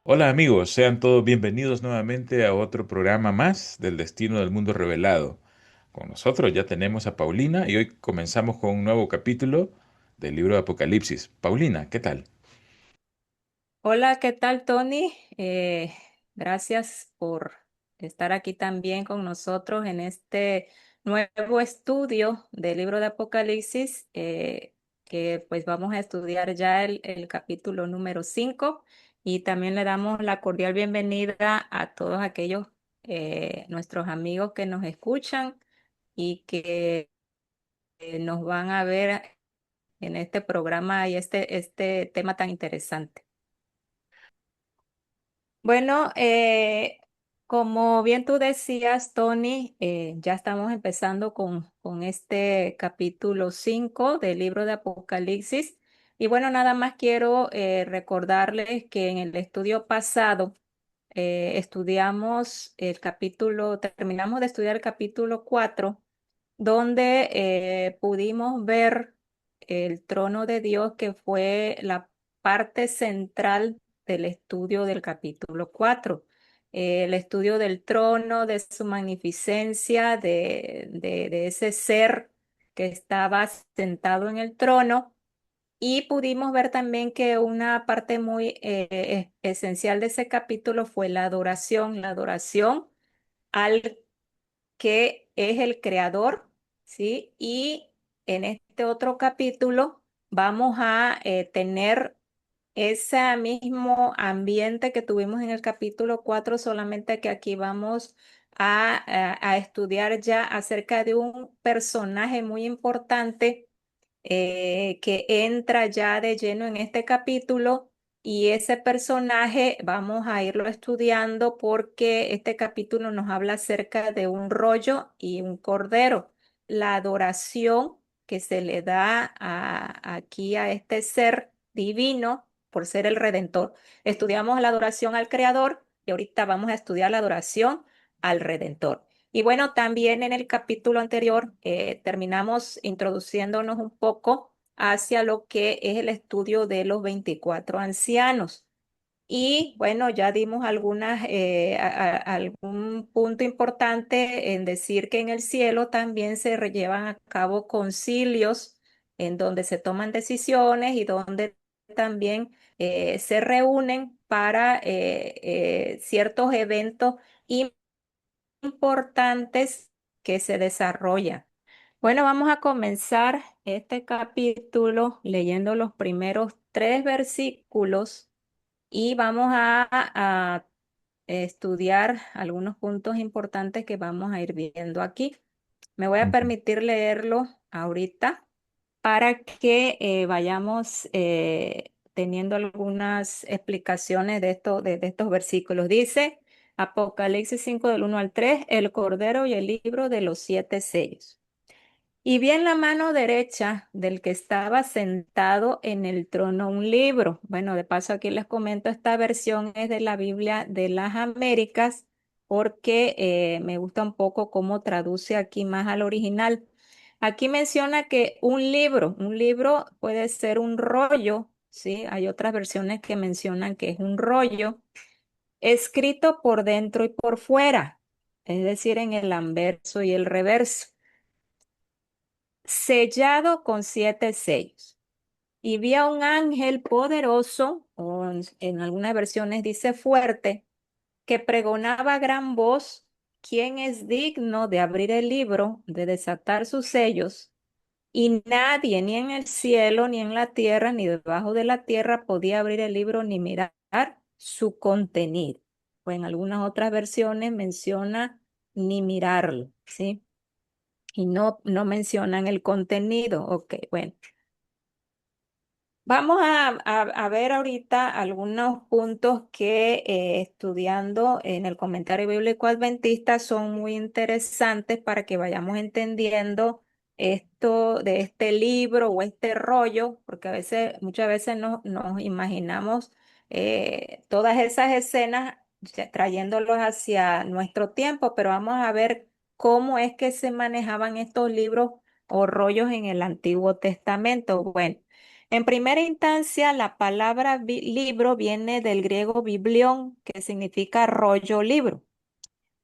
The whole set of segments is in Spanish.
Hola amigos, sean todos bienvenidos nuevamente a otro programa más del Destino del Mundo Revelado. Con nosotros ya tenemos a Paulina y hoy comenzamos con un nuevo capítulo del libro de Apocalipsis. Paulina, ¿qué tal? Hola, ¿qué tal, Tony? Gracias por estar aquí también con nosotros en este nuevo estudio del libro de Apocalipsis, que pues vamos a estudiar ya el capítulo número 5 y también le damos la cordial bienvenida a todos aquellos nuestros amigos que nos escuchan y que nos van a ver en este programa y este tema tan interesante. Bueno, como bien tú decías, Tony, ya estamos empezando con este capítulo 5 del libro de Apocalipsis. Y bueno, nada más quiero recordarles que en el estudio pasado terminamos de estudiar el capítulo 4, donde pudimos ver el trono de Dios, que fue la parte central del estudio del capítulo 4. El estudio del trono, de su magnificencia, de ese ser que estaba sentado en el trono. Y pudimos ver también que una parte muy esencial de ese capítulo fue la adoración al que es el creador, ¿sí? Y en este otro capítulo vamos a tener ese mismo ambiente que tuvimos en el capítulo 4, solamente que aquí vamos a estudiar ya acerca de un personaje muy importante que entra ya de lleno en este capítulo, y ese personaje vamos a irlo estudiando porque este capítulo nos habla acerca de un rollo y un cordero, la adoración que se le da aquí a este ser divino por ser el Redentor. Estudiamos la adoración al Creador y ahorita vamos a estudiar la adoración al Redentor. Y bueno, también en el capítulo anterior terminamos introduciéndonos un poco hacia lo que es el estudio de los 24 ancianos. Y bueno, ya dimos algún punto importante en decir que en el cielo también llevan a cabo concilios en donde se toman decisiones y donde también se reúnen para ciertos eventos importantes que se desarrollan. Bueno, vamos a comenzar este capítulo leyendo los primeros tres versículos y vamos a estudiar algunos puntos importantes que vamos a ir viendo aquí. Me voy a Ujú. permitir leerlo ahorita para que vayamos teniendo algunas explicaciones de estos versículos. Dice Apocalipsis 5 del 1 al 3: el Cordero y el libro de los siete sellos. Y vi en la mano derecha del que estaba sentado en el trono un libro. Bueno, de paso aquí les comento, esta versión es de la Biblia de las Américas, porque me gusta un poco cómo traduce aquí más al original. Aquí menciona que un libro puede ser un rollo, ¿sí? Hay otras versiones que mencionan que es un rollo escrito por dentro y por fuera, es decir, en el anverso y el reverso, sellado con siete sellos. Y vi a un ángel poderoso, o en algunas versiones dice fuerte, que pregonaba a gran voz: ¿quién es digno de abrir el libro, de desatar sus sellos? Y nadie, ni en el cielo, ni en la tierra, ni debajo de la tierra, podía abrir el libro ni mirar su contenido. O en algunas otras versiones menciona ni mirarlo, ¿sí? Y no mencionan el contenido. Ok, bueno. Vamos a ver ahorita algunos puntos que estudiando en el comentario bíblico adventista son muy interesantes para que vayamos entendiendo esto de este libro o este rollo, porque muchas veces nos imaginamos todas esas escenas trayéndolos hacia nuestro tiempo, pero vamos a ver cómo es que se manejaban estos libros o rollos en el Antiguo Testamento. Bueno. En primera instancia, la palabra libro viene del griego biblión, que significa rollo libro.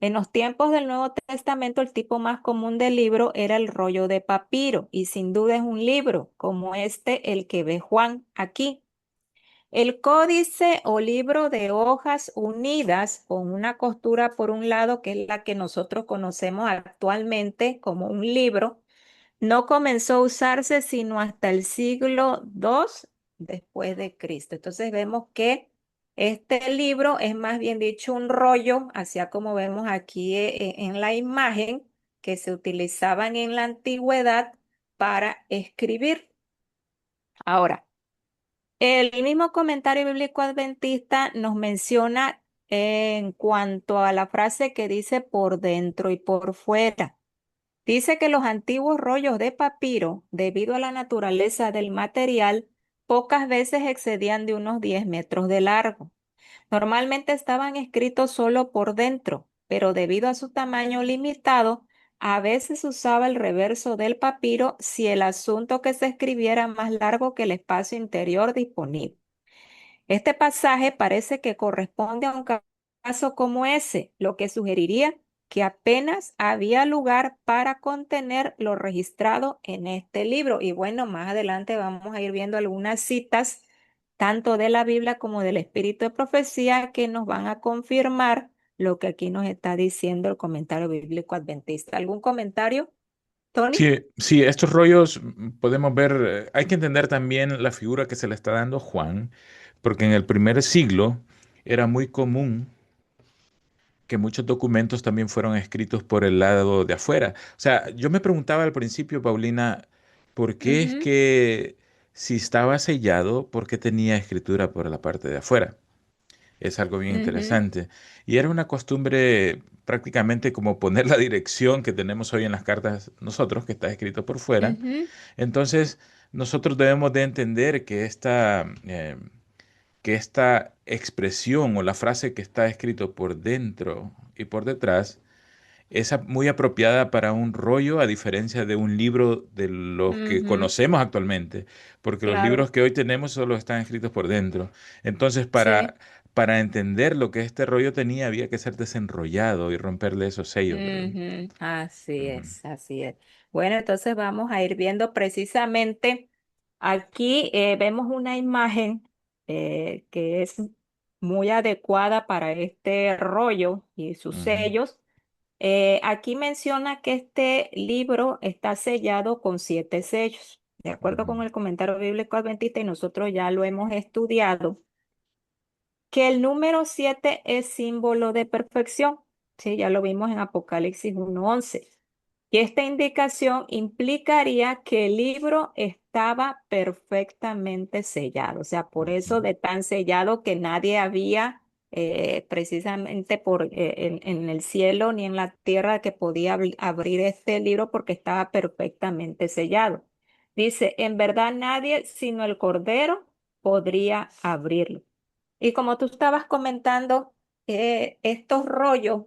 En los tiempos del Nuevo Testamento, el tipo más común de libro era el rollo de papiro, y sin duda es un libro como el que ve Juan aquí. El códice o libro de hojas unidas con una costura por un lado, que es la que nosotros conocemos actualmente como un libro, no comenzó a usarse sino hasta el siglo II después de Cristo. Entonces vemos que este libro es más bien dicho un rollo, así como vemos aquí en la imagen, que se utilizaban en la antigüedad para escribir. Ahora, el mismo comentario bíblico adventista nos menciona en cuanto a la frase que dice por dentro y por fuera. Dice que los antiguos rollos de papiro, debido a la naturaleza del material, pocas veces excedían de unos 10 metros de largo. Normalmente estaban escritos solo por dentro, pero debido a su tamaño limitado, a veces usaba el reverso del papiro si el asunto que se escribiera más largo que el espacio interior disponible. Este pasaje parece que corresponde a un caso como ese, lo que sugeriría que apenas había lugar para contener lo registrado en este libro. Y bueno, más adelante vamos a ir viendo algunas citas, tanto de la Biblia como del Espíritu de Profecía, que nos van a confirmar lo que aquí nos está diciendo el comentario bíblico adventista. ¿Algún comentario, Tony? Sí, sí, estos rollos podemos ver, hay que entender también la figura que se le está dando a Juan, porque en el primer siglo era muy común que muchos documentos también fueron escritos por el lado de afuera. O sea, yo me preguntaba al principio, Paulina, ¿por qué es Ujú, que si estaba sellado, por qué tenía escritura por la parte de afuera? Es algo bien ujú, interesante. Y era una costumbre prácticamente como poner la dirección que tenemos hoy en las cartas nosotros, que está escrito por fuera. ujú, Entonces, nosotros debemos de entender que esta expresión o la frase que está escrito por dentro y por detrás es muy apropiada para un rollo a diferencia de un libro de los que ujú. conocemos actualmente, porque los Claro, libros que hoy tenemos solo están escritos por dentro. Entonces, sí. para entender lo que este rollo tenía, había que ser desenrollado y romperle esos sellos, ¿verdad? Ujú, así Ujú, es, así es. Bueno, entonces vamos a ir viendo precisamente, aquí vemos una imagen que es muy adecuada para este rollo y sus ujú, sellos. Aquí menciona que este libro está sellado con 7 sellos, de acuerdo ujú, con el comentario bíblico adventista, y nosotros ya lo hemos estudiado, que el número 7 es símbolo de perfección. Sí, ya lo vimos en Apocalipsis 1:11. Y esta indicación implicaría que el libro estaba perfectamente sellado. O sea, por ujú, eso de tan sellado que nadie había precisamente en el cielo ni en la tierra que podía abrir este libro porque estaba perfectamente sellado. Dice, en verdad nadie sino el Cordero podría abrirlo. Y como tú estabas comentando, estos rollos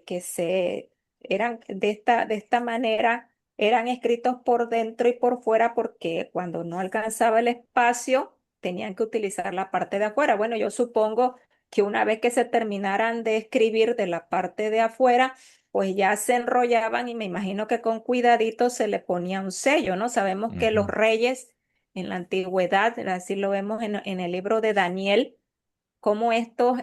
que se eran de esta manera, eran escritos por dentro y por fuera porque cuando no alcanzaba el espacio, tenían que utilizar la parte de afuera. Bueno, yo supongo que una vez que se terminaran de escribir de la parte de afuera, pues ya se enrollaban y me imagino que con cuidadito se le ponía un sello, ¿no? Sabemos que los ujú, reyes en la antigüedad, así lo vemos en el libro de Daniel, cómo estos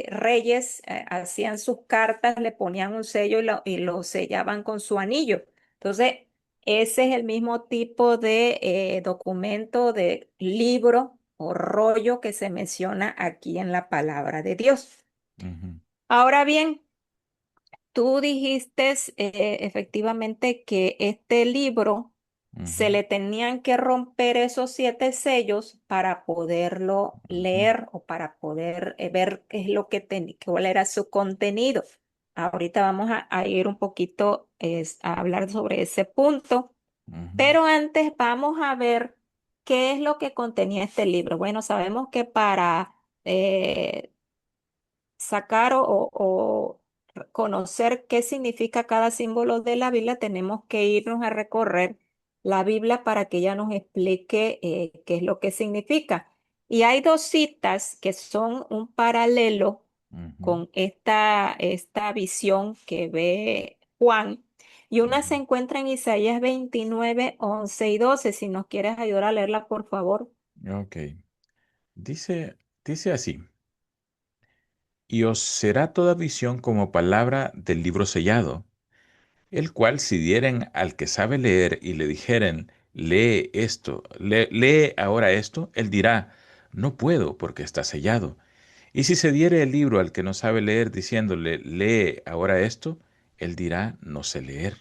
reyes hacían sus cartas, le ponían un sello y lo sellaban con su anillo. Entonces, ese es el mismo tipo de documento, de libro o rollo que se menciona aquí en la palabra de Dios. ujú, Ahora bien, tú dijiste efectivamente que este libro ujú, se le tenían que romper esos 7 sellos para poderlo ujú, leer o para poder ver qué es lo que tenía, cuál era su contenido. Ahorita vamos a ir un poquito a hablar sobre ese punto, ujú, pero antes vamos a ver qué es lo que contenía este libro. Bueno, sabemos que para eh, sacar o conocer qué significa cada símbolo de la Biblia, tenemos que irnos a recorrer. la Biblia para que ella nos explique qué es lo que significa. Y hay dos citas que son un paralelo Ujú, con esta visión que ve Juan. Y una se ujú. encuentra en Isaías 29, 11 y 12. Si nos quieres ayudar a leerla, por favor. Ok. Dice, dice así, y os será toda visión como palabra del libro sellado, el cual si dieren al que sabe leer y le dijeren, lee esto, lee ahora esto, él dirá, no puedo porque está sellado. Y si se diere el libro al que no sabe leer diciéndole, lee ahora esto, él dirá, no sé leer.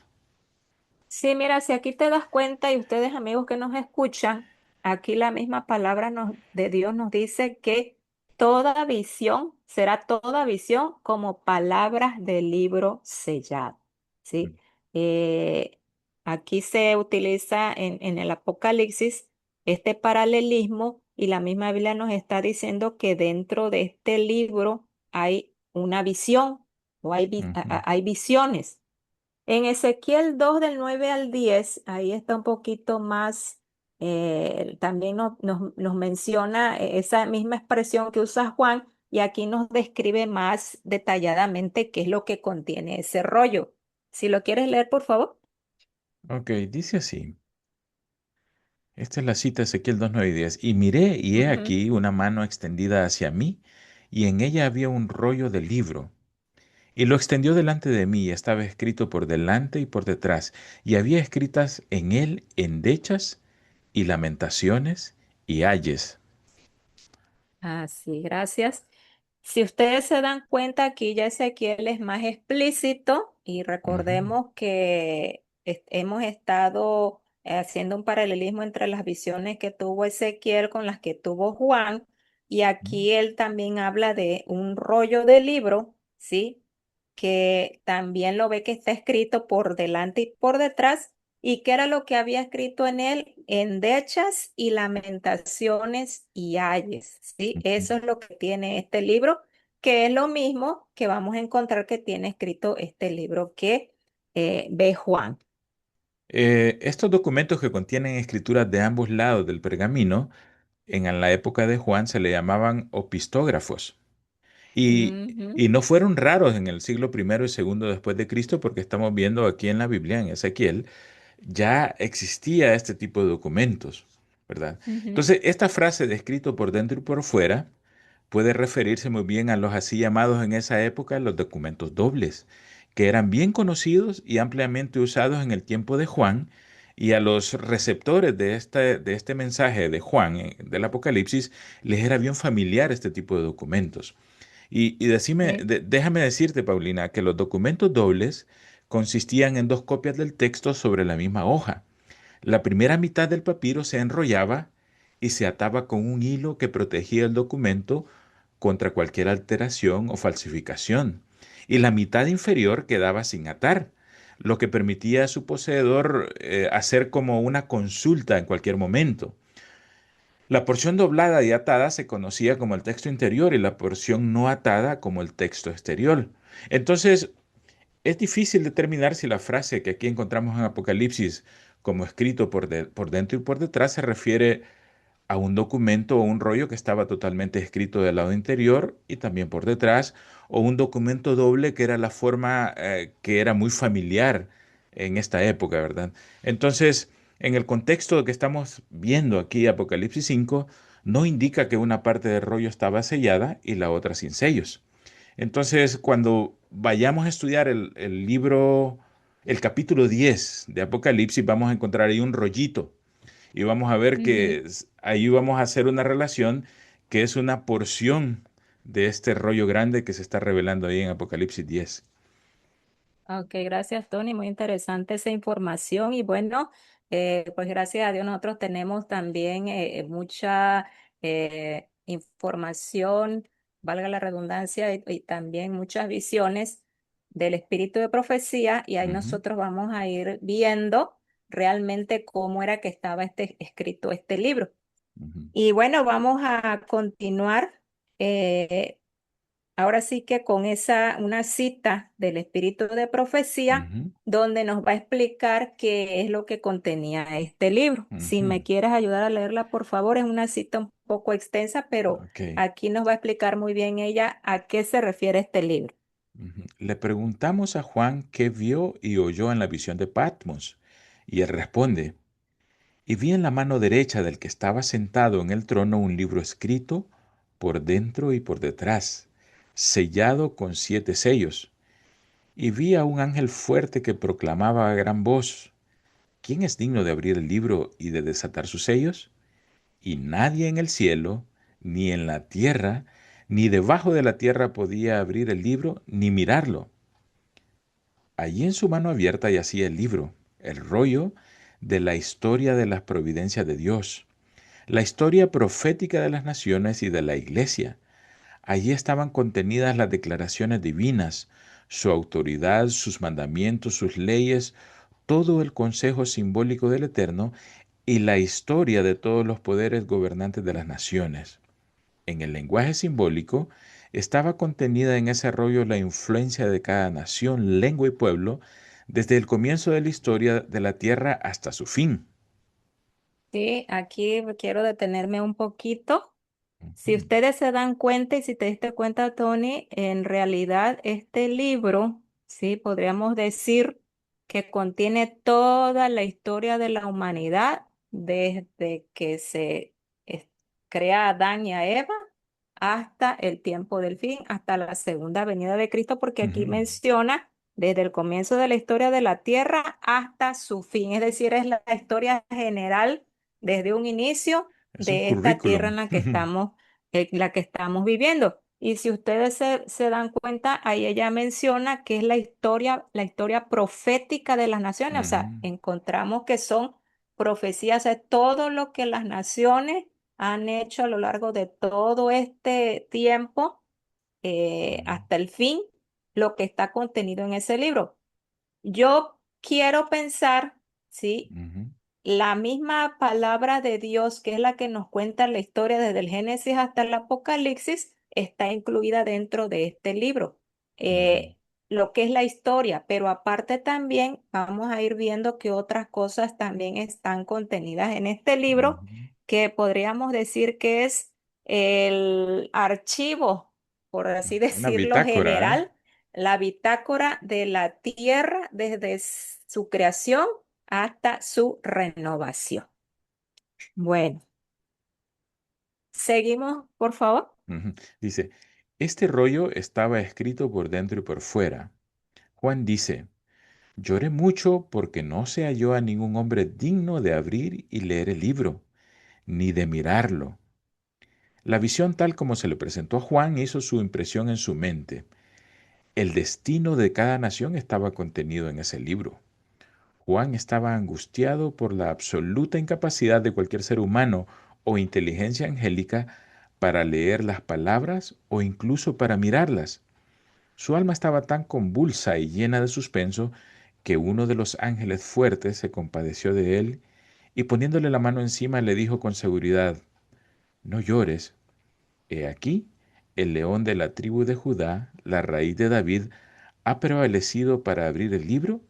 Sí, mira, si aquí te das cuenta y ustedes amigos que nos escuchan, aquí la misma palabra de Dios nos dice que toda visión será toda visión como palabras del libro sellado. ¿Sí? Eh, Aquí se utiliza en el Apocalipsis este paralelismo y la misma Biblia nos está diciendo que dentro de este libro hay una visión o Ujú. hay visiones. En Ezequiel 2 del 9 al 10 ahí está un poquito más, también nos menciona esa misma expresión que usa Juan y aquí nos describe más detalladamente qué es lo que contiene ese rollo. Si lo quieres leer, por favor. Ok, dice así. Esta es la cita de Ezequiel 2, 9 y 10. Y miré, y he Ujú. aquí una mano extendida hacia mí, y en ella había un rollo de libro. Y lo extendió delante de mí, y estaba escrito por delante y por detrás, y había escritas en él endechas y lamentaciones y ayes. Así, gracias. Si ustedes se dan cuenta, aquí ya Ezequiel es más explícito y Ujú, recordemos que hemos estado haciendo un paralelismo entre las visiones que tuvo Ezequiel con las que tuvo Juan y aquí él también habla de un rollo de libro, ¿sí? Que también lo ve que está escrito por delante y por detrás y que era lo que había escrito en él, endechas y lamentaciones y ayes, ¿sí? ujú. Eso es lo que tiene este libro, que es lo mismo que vamos a encontrar que tiene escrito este libro que ve Juan. Estos documentos que contienen escrituras de ambos lados del pergamino, en la época de Juan se le llamaban opistógrafos. Ujú, Y no fueron raros en el siglo primero y segundo después de Cristo, porque estamos viendo aquí en la Biblia, en Ezequiel, ya existía este tipo de documentos, ¿verdad? ujú. Entonces, esta frase de escrito por dentro y por fuera puede referirse muy bien a los así llamados en esa época los documentos dobles, que eran bien conocidos y ampliamente usados en el tiempo de Juan, y a los receptores de este mensaje de Juan, del Apocalipsis, les era bien familiar este tipo de documentos. Y Sí. déjame decirte, Paulina, que los documentos dobles consistían en dos copias del texto sobre la misma hoja. La primera mitad del papiro se enrollaba y se ataba con un hilo que protegía el documento contra cualquier alteración o falsificación. Y la mitad inferior quedaba sin atar, lo que permitía a su poseedor hacer como una consulta en cualquier momento. La porción doblada y atada se conocía como el texto interior y la porción no atada como el texto exterior. Entonces, es difícil determinar si la frase que aquí encontramos en Apocalipsis como escrito por dentro y por detrás se refiere a un documento o un rollo que estaba totalmente escrito del lado interior y también por detrás, o un documento doble que era la forma que era muy familiar en esta época, ¿verdad? Entonces, en el contexto que estamos viendo aquí, Apocalipsis 5, no indica que una parte del rollo estaba sellada y la otra sin sellos. Entonces, cuando vayamos a estudiar el libro, el capítulo 10 de Apocalipsis, vamos a encontrar ahí un rollito y vamos a ver que Ujú. ahí vamos a hacer una relación que es una porción de este rollo grande que se está revelando ahí en Apocalipsis 10. Ok, gracias, Tony. Muy interesante esa información. Y bueno, pues gracias a Dios nosotros tenemos también mucha información, valga la redundancia, y también muchas visiones del espíritu de profecía. Y ahí Ujú, nosotros vamos a ir viendo realmente cómo era que estaba escrito este libro. ujú, Y bueno, vamos a continuar. eh, ahora sí que con una cita del espíritu de profecía, Ujú, donde nos va a explicar qué es lo que contenía este libro. Si ujú. me quieres ayudar a leerla, por favor, es una cita un poco extensa, pero Ok. aquí nos va a explicar muy bien ella a qué se refiere este libro. Ujú. Le preguntamos a Juan qué vio y oyó en la visión de Patmos, y él responde, y vi en la mano derecha del que estaba sentado en el trono un libro escrito por dentro y por detrás, sellado con 7 sellos, y vi a un ángel fuerte que proclamaba a gran voz, ¿quién es digno de abrir el libro y de desatar sus sellos? Y nadie en el cielo, ni en la tierra, ni debajo de la tierra podía abrir el libro ni mirarlo. Allí en su mano abierta yacía el libro, el rollo de la historia de las providencias de Dios, la historia profética de las naciones y de la iglesia. Allí estaban contenidas las declaraciones divinas, su autoridad, sus mandamientos, sus leyes, todo el consejo simbólico del Eterno y la historia de todos los poderes gobernantes de las naciones. En el lenguaje simbólico estaba contenida en ese rollo la influencia de cada nación, lengua y pueblo, desde el comienzo de la historia de la tierra hasta su fin. Sí, aquí quiero detenerme un poquito. Si Ujú, ustedes se dan cuenta y si te diste cuenta, Tony, en realidad este libro, sí, podríamos decir que contiene toda la historia de la humanidad desde que es- crea a Adán y a Eva hasta el tiempo del fin, hasta la segunda venida de Cristo, porque aquí ujú. menciona desde el comienzo de la historia de la tierra hasta su fin, es decir, es la historia general desde un inicio Es un de esta tierra currículum. en la que estamos viviendo. Y si ustedes se dan cuenta, ahí ella menciona que es la historia profética de las naciones. O sea, Ujú, encontramos que son profecías de todo lo que las naciones han hecho a lo largo de todo este tiempo, hasta el fin, lo que está contenido en ese libro. Yo quiero pensar, ¿sí? ujú, La misma palabra de Dios, que es la que nos cuenta la historia desde el Génesis hasta el Apocalipsis, está incluida dentro de este libro. ujú, Lo que es la historia, pero aparte también vamos a ir viendo que otras cosas también están contenidas en este libro, ujú. que podríamos decir que es el archivo, por así Una decirlo, bitácora, ¿eh? general, la bitácora de la tierra desde su creación hasta su renovación. Bueno, seguimos, por favor. Ujú. Dice, este rollo estaba escrito por dentro y por fuera. Juan dice, lloré mucho porque no se halló a ningún hombre digno de abrir y leer el libro, ni de mirarlo. La visión tal como se le presentó a Juan hizo su impresión en su mente. El destino de cada nación estaba contenido en ese libro. Juan estaba angustiado por la absoluta incapacidad de cualquier ser humano o inteligencia angélica para leer las palabras o incluso para mirarlas. Su alma estaba tan convulsa y llena de suspenso que uno de los ángeles fuertes se compadeció de él y poniéndole la mano encima le dijo con seguridad, no llores, he aquí, el león de la tribu de Judá, la raíz de David, ha prevalecido para abrir el libro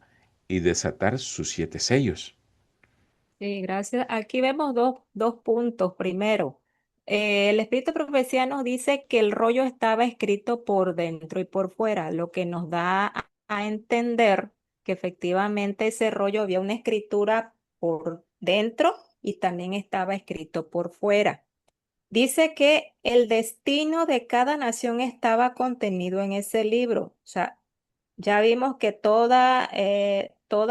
y desatar sus 7 sellos. Sí, gracias. Aquí vemos dos puntos. Primero, el Espíritu de Profecía nos dice que el rollo estaba escrito por dentro y por fuera, lo que nos da a entender que efectivamente ese rollo había una escritura por dentro y también estaba escrito por fuera. Dice que el destino de cada nación estaba contenido en ese libro. O sea, ya vimos que todas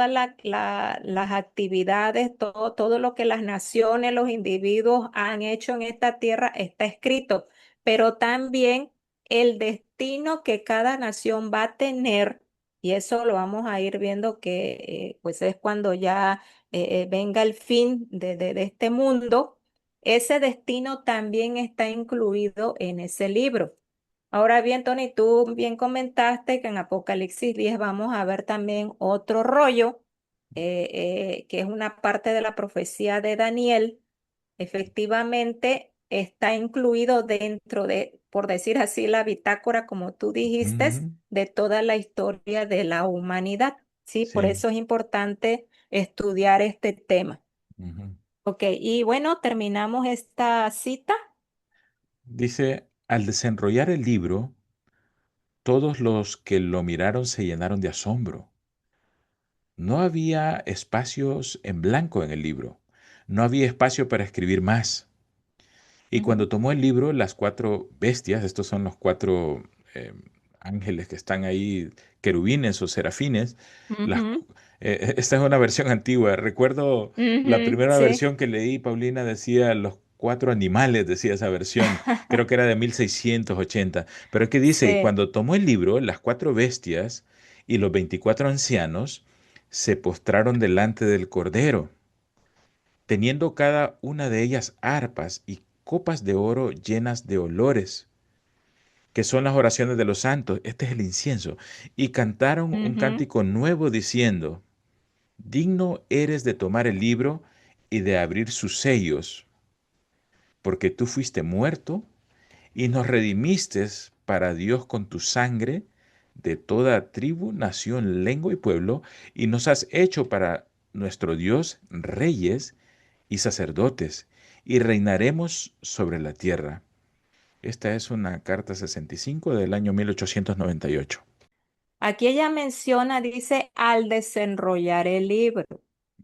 las actividades, todo lo que las naciones, los individuos han hecho en esta tierra está escrito, pero también el destino que cada nación va a tener, y eso lo vamos a ir viendo que pues es cuando ya venga el fin de este mundo, ese destino también está incluido en ese libro. Ahora bien, Tony, tú bien comentaste que en Apocalipsis 10 vamos a ver también otro rollo, que es una parte de la profecía de Daniel. Efectivamente, está incluido dentro por decir así, la bitácora, como tú dijiste, Ujú, de toda la historia de la humanidad. Sí, por sí. eso es importante estudiar este tema. Ujú. Ok, y bueno, terminamos esta cita. Dice, al desenrollar el libro, todos los que lo miraron se llenaron de asombro. No había espacios en blanco en el libro. No había espacio para escribir más. Y cuando Ujú, tomó el libro, las cuatro bestias, estos son los cuatro eh, ángeles que están ahí, querubines o serafines, las, ujú, esta es una versión antigua. Recuerdo la ujú, primera sí, versión que leí, Paulina decía los cuatro animales, decía esa versión, creo que era de 1680. Pero es que dice, sí, cuando tomó el libro, las cuatro bestias y los 24 ancianos se postraron delante del Cordero teniendo cada una de ellas arpas y copas de oro llenas de olores, que son las oraciones de los santos. Este es el incienso. Y cantaron un ujú. cántico nuevo diciendo, digno eres de tomar el libro y de abrir sus sellos, porque tú fuiste muerto y nos redimiste para Dios con tu sangre de toda tribu, nación, lengua y pueblo, y nos has hecho para nuestro Dios reyes y sacerdotes, y reinaremos sobre la tierra. Esta es una carta 65 del año 1898. Aquí ella menciona, dice, al desenrollar el libro.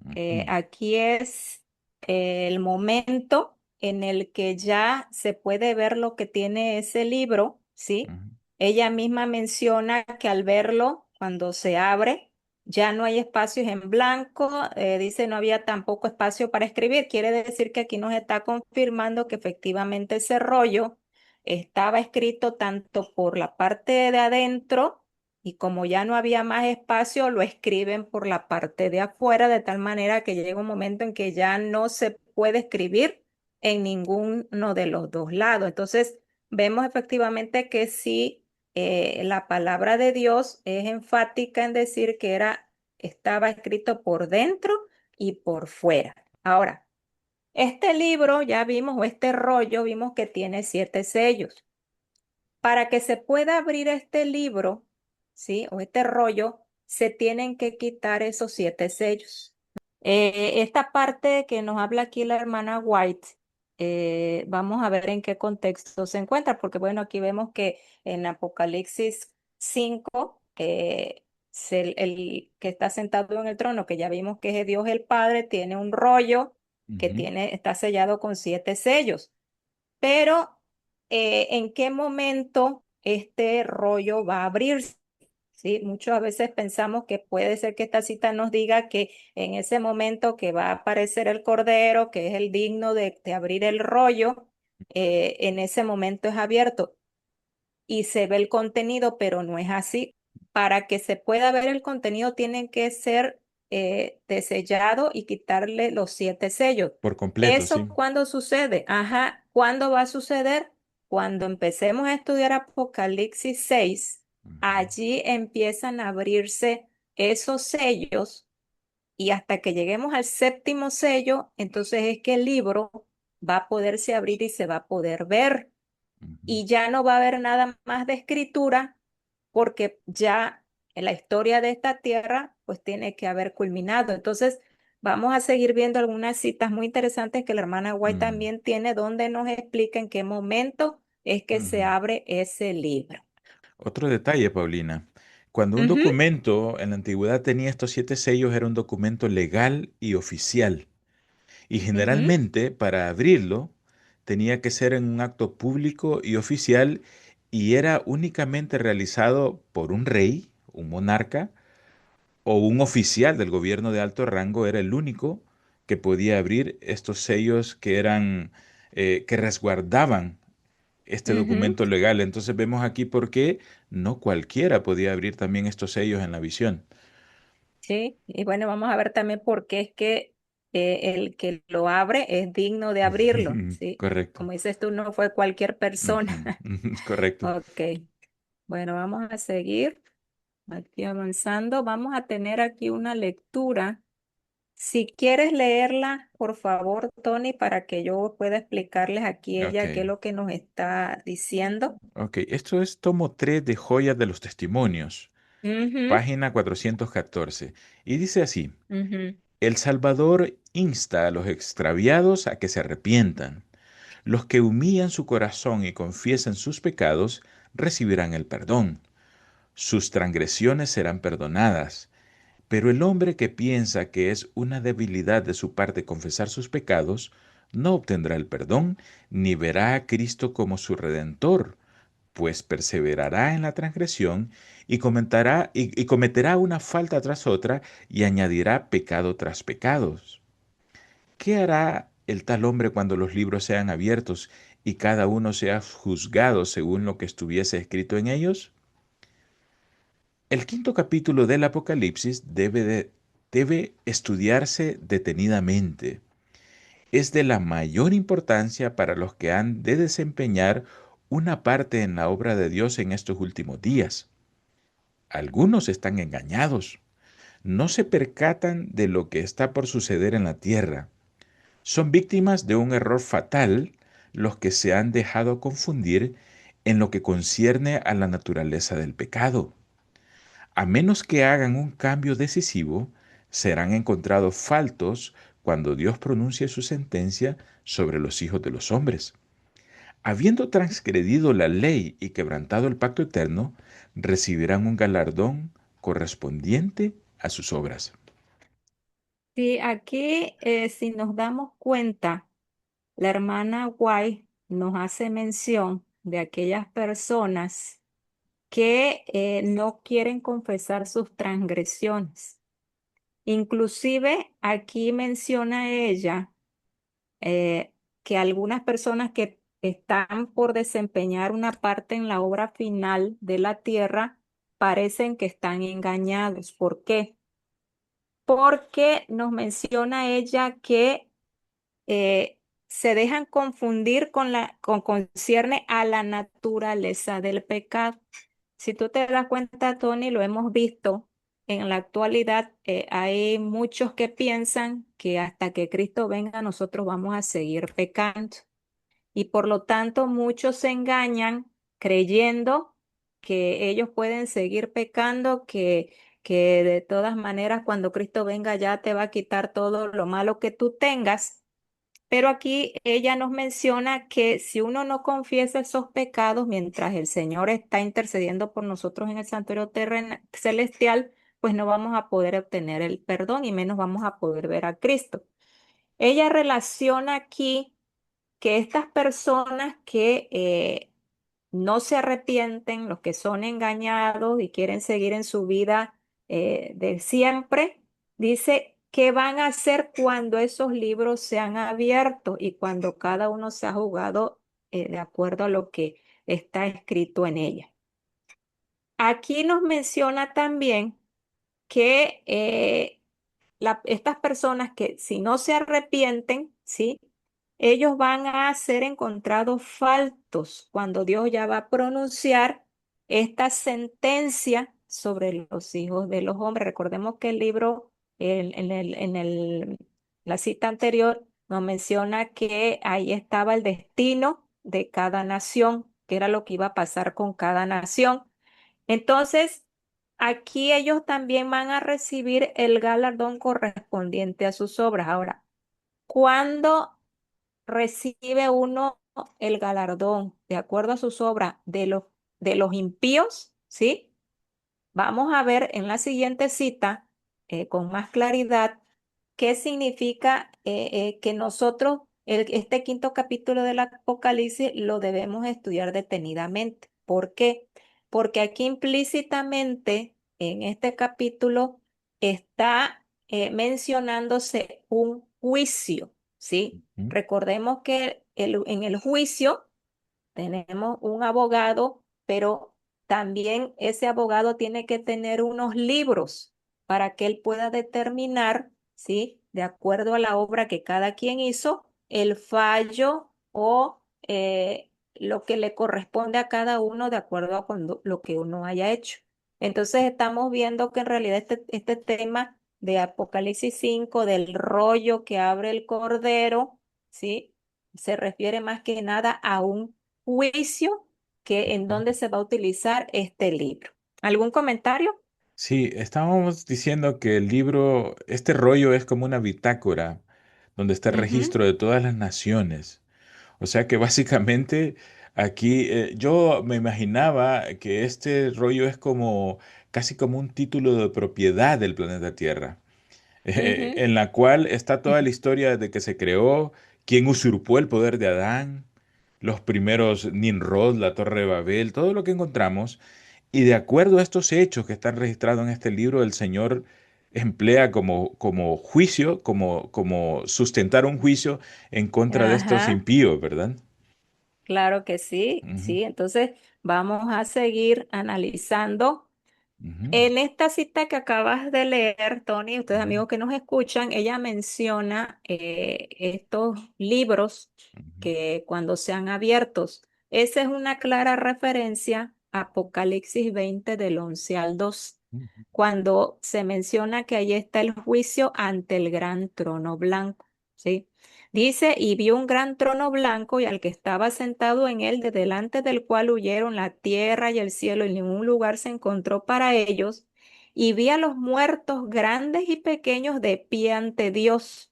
Ujú, Aquí es el momento en el que ya se puede ver lo que tiene ese libro, ¿sí? ujú, Ella misma menciona que al verlo, cuando se abre, ya no hay espacios en blanco, dice no había tampoco espacio para escribir. Quiere decir que aquí nos está confirmando que efectivamente ese rollo estaba escrito tanto por la parte de adentro, y como ya no había más espacio, lo escriben por la parte de afuera, de tal manera que llega un momento en que ya no se puede escribir en ninguno de los dos lados. Entonces, vemos efectivamente que sí, la palabra de Dios es enfática en decir que estaba escrito por dentro y por fuera. Ahora, este libro ya vimos, o este rollo, vimos que tiene 7 sellos. Para que se pueda abrir este libro, ¿sí? O este rollo, se tienen que quitar esos 7 sellos. Esta parte que nos habla aquí la hermana White, vamos a ver en qué contexto se encuentra, porque bueno, aquí vemos que en Apocalipsis 5, el que está sentado en el trono, que ya vimos que es Dios el Padre, tiene un rollo que ujú, está sellado con 7 sellos. Pero, ¿en qué momento este rollo va a abrirse? ¿Sí? Muchas veces pensamos que puede ser que esta cita nos diga que en ese momento que va a aparecer el cordero, que es el digno de abrir el rollo, en ese momento es abierto y se ve el contenido, pero no es así. Para que se pueda ver el contenido, tienen que ser desellado y quitarle los 7 sellos. por completo, ¿Eso sí. cuándo sucede? Ajá, ¿cuándo va a suceder? Cuando empecemos a estudiar Apocalipsis 6, Ujú, allí empiezan a abrirse esos sellos y hasta que lleguemos al séptimo sello, entonces es que el libro va a poderse abrir y se va a poder ver ujú, y ya no va a haber nada más de escritura porque ya en la historia de esta tierra pues tiene que haber culminado. Entonces vamos a seguir viendo algunas citas muy interesantes que la hermana White mm, también tiene donde nos explica en qué momento es que se ujú. abre ese libro. Otro detalle, Paulina. Cuando un Ujú, documento en la antigüedad tenía estos 7 sellos, era un documento legal y oficial. Y ujú, generalmente para abrirlo tenía que ser en un acto público y oficial y era únicamente realizado por un rey, un monarca o un oficial del gobierno de alto rango, era el único que podía abrir estos sellos que eran que resguardaban este ujú. documento legal. Entonces vemos aquí por qué no cualquiera podía abrir también estos sellos en la visión. Sí, y bueno, vamos a ver también por qué es que el que lo abre es digno de abrirlo, ¿sí? Correcto. Como dices tú, no fue cualquier persona. Ujú, ujú, correcto. Ok, bueno, vamos a seguir aquí avanzando. Vamos a tener aquí una lectura Si quieres leerla, por favor, Tony, para que yo pueda explicarles aquí Ok, ella qué es lo que nos está diciendo. ok. Esto es tomo 3 de Joyas de los Testimonios, Ujú, página 414. Y dice así, ujú. El Salvador insta a los extraviados a que se arrepientan. Los que humillan su corazón y confiesan sus pecados recibirán el perdón. Sus transgresiones serán perdonadas. Pero el hombre que piensa que es una debilidad de su parte confesar sus pecados, no obtendrá el perdón, ni verá a Cristo como su redentor, pues perseverará en la transgresión y cometerá una falta tras otra y añadirá pecado tras pecados. ¿Qué hará el tal hombre cuando los libros sean abiertos y cada uno sea juzgado según lo que estuviese escrito en ellos? El quinto capítulo del Apocalipsis debe estudiarse detenidamente. Es de la mayor importancia para los que han de desempeñar una parte en la obra de Dios en estos últimos días. Algunos están engañados, no se percatan de lo que está por suceder en la tierra. Son víctimas de un error fatal los que se han dejado confundir en lo que concierne a la naturaleza del pecado. A menos que hagan un cambio decisivo, serán encontrados faltos cuando Dios pronuncie su sentencia sobre los hijos de los hombres. Habiendo transgredido la ley y quebrantado el pacto eterno, recibirán un galardón correspondiente a sus obras. Sí, aquí, si nos damos cuenta, la hermana White nos hace mención de aquellas personas que no quieren confesar sus transgresiones. Inclusive aquí menciona ella que algunas personas que están por desempeñar una parte en la obra final de la tierra parecen que están engañados. ¿Por qué? Porque nos menciona ella que eh, se dejan confundir con concierne a la naturaleza del pecado. Si tú te das cuenta, Tony, lo hemos visto en la actualidad, hay muchos que piensan que hasta que Cristo venga nosotros vamos a seguir pecando. Y por lo tanto muchos se engañan creyendo que ellos pueden seguir pecando, que de todas maneras cuando Cristo venga ya te va a quitar todo lo malo que tú tengas. Pero aquí ella nos menciona que si uno no confiesa esos pecados mientras el Señor está intercediendo por nosotros en el santuario celestial, pues no vamos a poder obtener el perdón y menos vamos a poder ver a Cristo. Ella relaciona aquí que estas personas que no se arrepienten, los que son engañados y quieren seguir en su vida de siempre, dice, ¿qué van a hacer cuando esos libros sean abiertos y cuando cada uno se ha jugado de acuerdo a lo que está escrito en ella? Aquí nos menciona también que estas personas que si no se arrepienten, ¿sí? Ellos van a ser encontrados faltos cuando Dios ya va a pronunciar esta sentencia sobre los hijos de los hombres. Recordemos que el libro, la cita anterior, nos menciona que ahí estaba el destino de cada nación, que era lo que iba a pasar con cada nación. Entonces, aquí ellos también van a recibir el galardón correspondiente a sus obras. Ahora, ¿cuándo recibe uno el galardón de acuerdo a sus obras de los impíos? ¿Sí? Vamos a ver en la siguiente cita con más claridad qué significa que nosotros este quinto capítulo del Apocalipsis lo debemos estudiar detenidamente. ¿Por qué? Porque aquí implícitamente en este capítulo está mencionándose un juicio, ¿sí? ¿Mm? Recordemos que en el juicio tenemos un abogado, pero también ese abogado tiene que tener unos libros para que él pueda determinar, ¿sí? De acuerdo a la obra que cada quien hizo, el fallo o lo que le corresponde a cada uno de acuerdo a lo que uno haya hecho. Entonces estamos viendo que en realidad este tema de Apocalipsis 5 del rollo que abre el Cordero, ¿sí? Se refiere más que nada a un juicio que en donde se va a utilizar este libro. ¿Algún comentario? Sí, estábamos diciendo que el libro, este rollo es como una bitácora donde está el Ujú, registro de todas las naciones. O sea que básicamente aquí yo me imaginaba que este rollo es como casi como un título de propiedad del planeta Tierra, ujú. en la cual está toda la historia desde que se creó, quién usurpó el poder de Adán, los primeros Nimrod, la Torre de Babel, todo lo que encontramos. Y de acuerdo a estos hechos que están registrados en este libro, el Señor emplea como juicio, como sustentar un juicio en contra de estos Ajá. impíos, ¿verdad? Claro que sí, Ujú, sí. Entonces vamos a seguir analizando. ujú, En esta cita que acabas de leer, Tony, ustedes ujú, amigos que nos escuchan, ella menciona estos libros ujú, que cuando sean abiertos, esa es una clara referencia a Apocalipsis 20 del 11 al 2, ujú, cuando se menciona que ahí está el juicio ante el gran trono blanco, ¿sí? Dice, y vio un gran trono blanco y al que estaba sentado en él, de delante del cual huyeron la tierra y el cielo, y ningún lugar se encontró para ellos. Y vi a los muertos grandes y pequeños de pie ante Dios.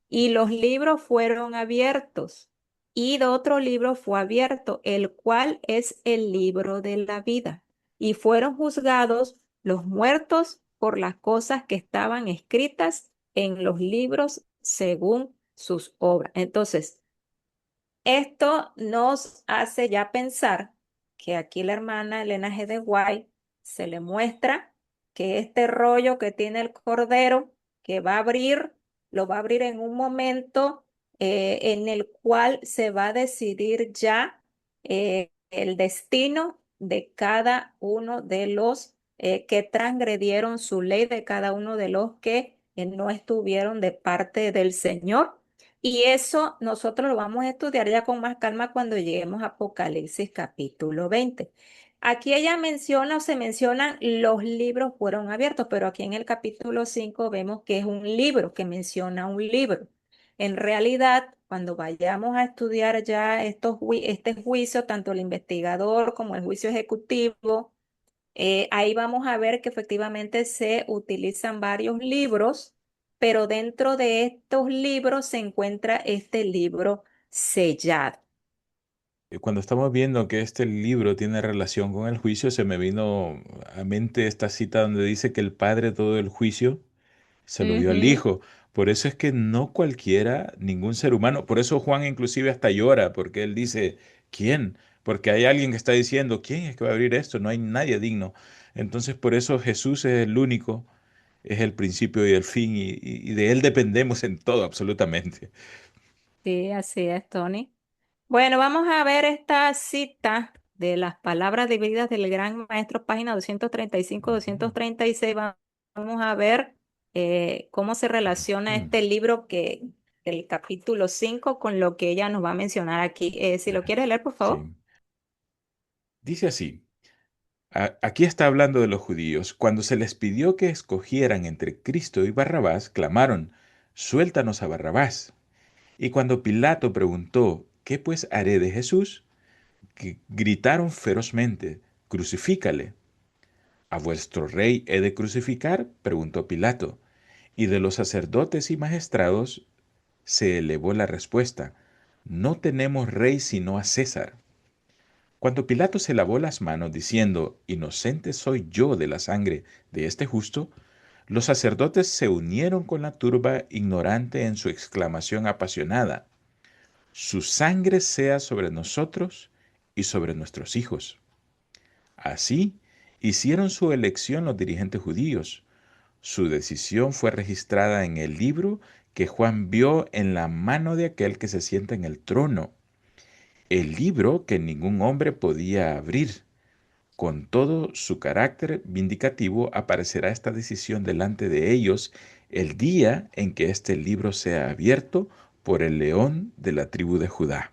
Y los libros fueron abiertos. Y de otro libro fue abierto, el cual es el libro de la vida. Y fueron juzgados los muertos por las cosas que estaban escritas en los libros según sus obras. Entonces, esto nos hace ya pensar que aquí la hermana Elena G. de White se le muestra que este rollo que tiene el cordero, que va a abrir, lo va a abrir en un momento en el cual se va a decidir ya el destino de cada uno de los que transgredieron su ley, de cada uno de los que no estuvieron de parte del Señor. Y eso nosotros lo vamos a estudiar ya con más calma cuando lleguemos a Apocalipsis capítulo 20. Aquí ella menciona o se mencionan los libros fueron abiertos, pero aquí en el capítulo 5 vemos que es un libro, que menciona un libro. En realidad, cuando vayamos a estudiar ya este juicio, tanto el investigador como el juicio ejecutivo, ahí vamos a ver que efectivamente se utilizan varios libros, pero dentro de estos libros se encuentra este libro sellado. Cuando estamos viendo que este libro tiene relación con el juicio, se me vino a mente esta cita donde dice que el Padre todo el juicio se lo dio al Ujú. Hijo. Por eso es que no cualquiera, ningún ser humano, por eso Juan inclusive hasta llora, porque él dice, ¿quién? Porque hay alguien que está diciendo, ¿quién es que va a abrir esto? No hay nadie digno. Entonces por eso Jesús es el único, es el principio y el fin, y de él dependemos en todo, absolutamente. Sí, así es, Tony. Bueno, vamos a ver esta cita de las palabras divididas del Gran Maestro, página 235, Ujú, 236. Vamos a ver cómo se relaciona ujú. este libro el capítulo 5 con lo que ella nos va a mencionar aquí. Si lo Ajá. quieres leer, por favor. Sí. Dice así. Aquí está hablando de los judíos. Cuando se les pidió que escogieran entre Cristo y Barrabás, clamaron, suéltanos a Barrabás. Y cuando Pilato preguntó, ¿qué pues haré de Jesús? Gritaron ferozmente, crucifícale. ¿A vuestro rey he de crucificar? Preguntó Pilato. Y de los sacerdotes y magistrados se elevó la respuesta, no tenemos rey sino a César. Cuando Pilato se lavó las manos diciendo, inocente soy yo de la sangre de este justo, los sacerdotes se unieron con la turba ignorante en su exclamación apasionada, su sangre sea sobre nosotros y sobre nuestros hijos. Así hicieron su elección los dirigentes judíos. Su decisión fue registrada en el libro que Juan vio en la mano de aquel que se sienta en el trono, el libro que ningún hombre podía abrir. Con todo su carácter vindicativo aparecerá esta decisión delante de ellos el día en que este libro sea abierto por el león de la tribu de Judá.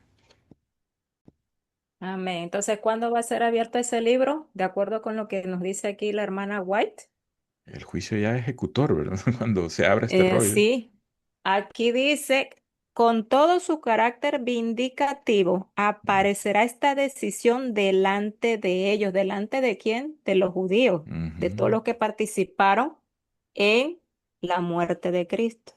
Amén. Entonces, ¿cuándo va a ser abierto ese libro? De acuerdo con lo que nos dice aquí la hermana White. El juicio ya ejecutor, ¿verdad? Cuando se abre este rollo. Sí, aquí dice, con todo su carácter vindicativo, aparecerá esta decisión delante de ellos. ¿Delante de quién? De los judíos, de todos Ujú, los que participaron en la muerte de Cristo.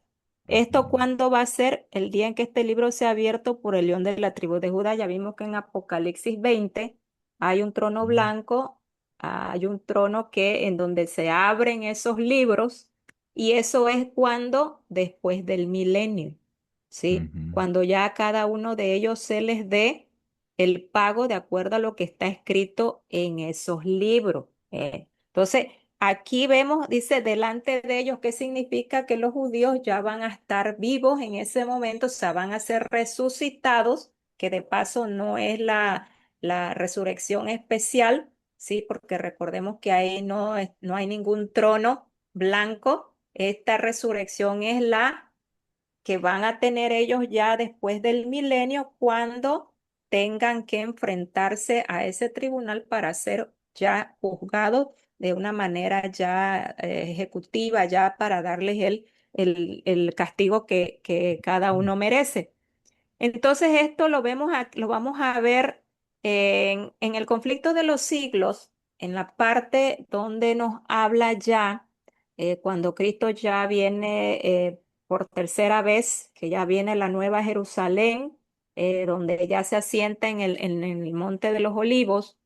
ujú, ¿Esto cuándo va a ser? El día en que este libro sea abierto por el león de la tribu de Judá. Ya vimos que en Apocalipsis 20 hay un trono blanco, hay un trono que en donde se abren esos libros y eso es cuando, después del milenio, ¿sí? ujú, Cuando ya a cada uno de ellos se les dé el pago de acuerdo a lo que está escrito en esos libros. Entonces, aquí vemos, dice, delante de ellos, ¿qué significa? Que los judíos ya van a estar vivos en ese momento, o sea, van a ser resucitados, que de paso no es la resurrección especial, ¿sí? Porque recordemos que ahí no hay ningún trono blanco. Esta resurrección es la que van a tener ellos ya después del milenio cuando tengan que enfrentarse a ese tribunal para ser ya juzgados de una manera ya ejecutiva, ya para darles el castigo que cada uno merece. Entonces esto lo vamos a ver en el conflicto de los siglos, en la parte donde nos habla ya, cuando Cristo ya viene por tercera vez, que ya viene la nueva Jerusalén, donde ya se asienta en el Monte de los Olivos.